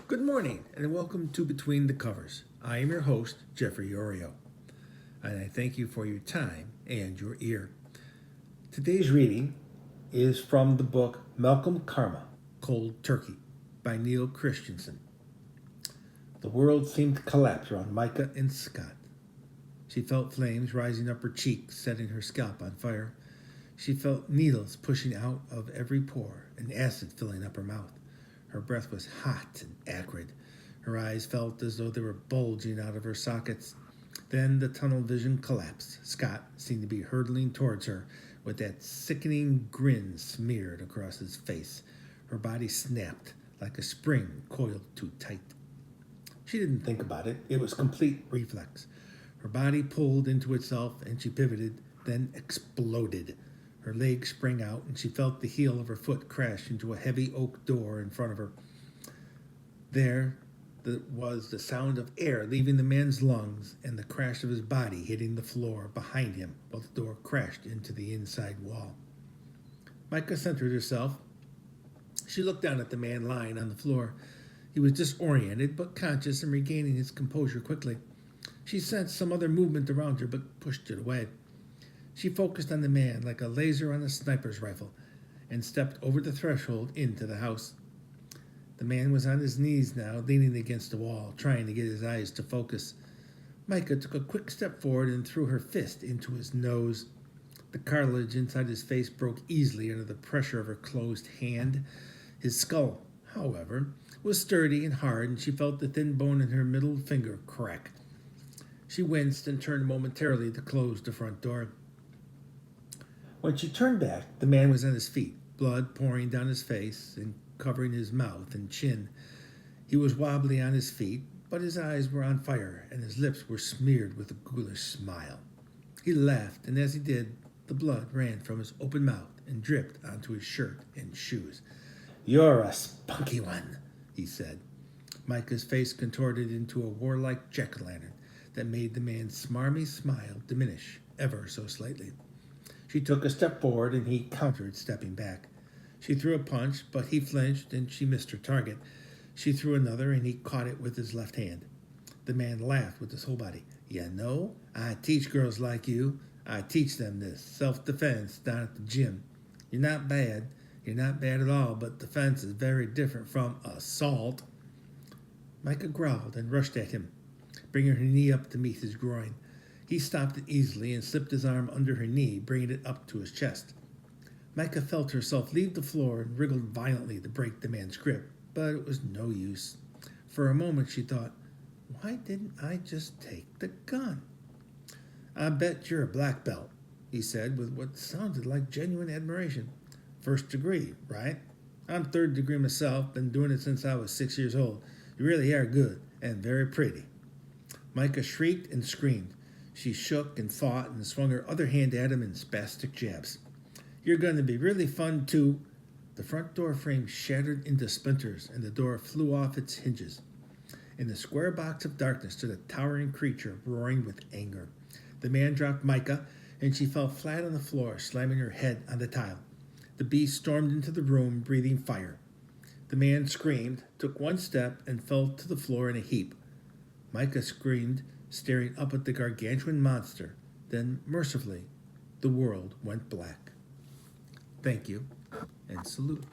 Good morning, and welcome to Between the Covers. I am your host, Jeffrey Oreo, and I thank you for your time and your ear. Today's reading is from the book Malcom Karma, Cold Turkey by Neil Christensen. The world seemed to collapse around Micah and Scott. She felt flames rising up her cheeks, setting her scalp on fire. She felt needles pushing out of every pore and acid filling up her mouth. Her breath was hot and acrid. Her eyes felt as though they were bulging out of her sockets. Then the tunnel vision collapsed. Scott seemed to be hurtling towards her with that sickening grin smeared across his face. Her body snapped like a spring coiled too tight. She didn't think about it. It was complete reflex. Her body pulled into itself and she pivoted, then exploded. Her leg sprang out, and she felt the heel of her foot crash into a heavy oak door in front of her. There was the sound of air leaving the man's lungs and the crash of his body hitting the floor behind him while the door crashed into the inside wall. Micah centered herself. She looked down at the man lying on the floor. He was disoriented but conscious and regaining his composure quickly. She sensed some other movement around her but pushed it away. She focused on the man like a laser on a sniper's rifle and stepped over the threshold into the house. The man was on his knees now, leaning against the wall, trying to get his eyes to focus. Micah took a quick step forward and threw her fist into his nose. The cartilage inside his face broke easily under the pressure of her closed hand. His skull, however, was sturdy and hard, and she felt the thin bone in her middle finger crack. She winced and turned momentarily to close the front door. When she turned back, the man was on his feet, blood pouring down his face and covering his mouth and chin. He was wobbly on his feet, but his eyes were on fire and his lips were smeared with a ghoulish smile. He laughed, and as he did, the blood ran from his open mouth and dripped onto his shirt and shoes. "You're a spunky one," he said. Micah's face contorted into a warlike jack-o'-lantern that made the man's smarmy smile diminish ever so slightly. She took a step forward, and he countered, stepping back. She threw a punch, but he flinched, and she missed her target. She threw another, and he caught it with his left hand. The man laughed with his whole body. "You know, I teach girls like you. I teach them this, self-defense, down at the gym. You're not bad. You're not bad at all, but defense is very different from assault." Micah growled and rushed at him, bringing her knee up to meet his groin. He stopped it easily and slipped his arm under her knee, bringing it up to his chest. Micah felt herself leave the floor and wriggled violently to break the man's grip, but it was no use. For a moment she thought, why didn't I just take the gun? "I bet you're a black belt," he said with what sounded like genuine admiration. "First degree, right?" "I'm third degree myself, been doing it since I was 6 years old. You really are good and very pretty." Micah shrieked and screamed. She shook and fought and swung her other hand at him in spastic jabs. "You're going to be really fun, too." The front door frame shattered into splinters, and the door flew off its hinges. In the square box of darkness stood a towering creature, roaring with anger. The man dropped Micah, and she fell flat on the floor, slamming her head on the tile. The beast stormed into the room, breathing fire. The man screamed, took one step, and fell to the floor in a heap. Micah screamed, staring up at the gargantuan monster. Then, mercifully, the world went black. Thank you, and salute.